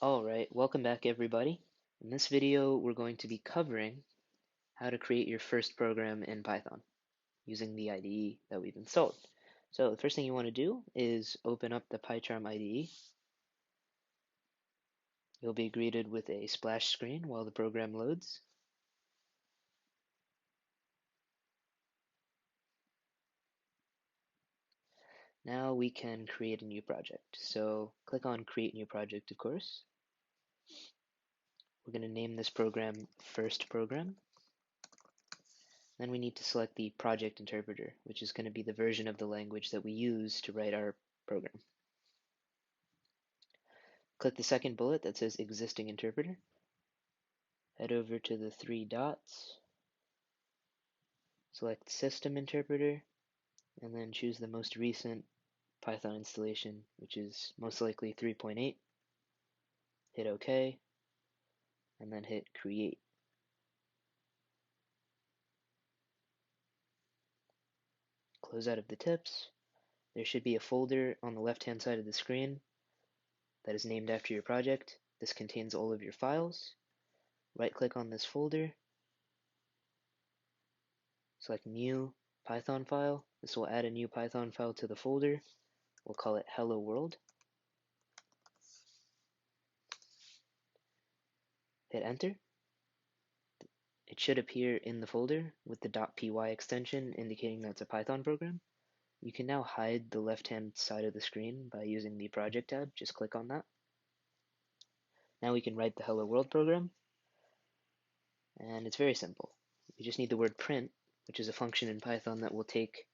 Alright, welcome back everybody. In this video, we're going to be covering how to create your first program in Python using the IDE that we've installed. So the first thing you want to do is open up the PyCharm IDE. You'll be greeted with a splash screen while the program loads. Now we can create a new project. So click on Create New Project, of course. We're going to name this program First Program. Then we need to select the project interpreter, which is going to be the version of the language that we use to write our program. Click the second bullet that says Existing Interpreter. Head over to the three dots. Select System Interpreter, and then choose the most recent Python installation, which is most likely 3.8. Hit OK, and then hit Create. Close out of the tips. There should be a folder on the left-hand side of the screen that is named after your project. This contains all of your files. Right-click on this folder, select New Python file. This will add a new Python file to the folder. We'll call it Hello World. Hit Enter. It should appear in the folder with the .py extension indicating that's a Python program. You can now hide the left-hand side of the screen by using the Project tab. Just click on that. Now we can write the Hello World program, and it's very simple. You just need the word print, which is a function in Python that will take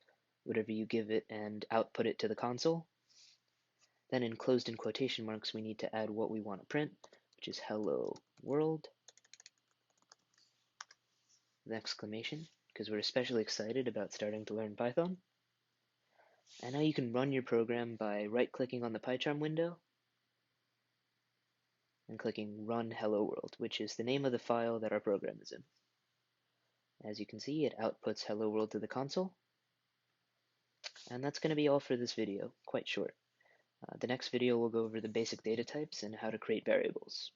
whatever you give it and output it to the console. Then enclosed in quotation marks, we need to add what we want to print, which is Hello World, with exclamation, because we're especially excited about starting to learn Python. And now you can run your program by right-clicking on the PyCharm window and clicking Run Hello World, which is the name of the file that our program is in. As you can see, it outputs Hello World to the console. And that's going to be all for this video, quite short. The next video will go over the basic data types and how to create variables.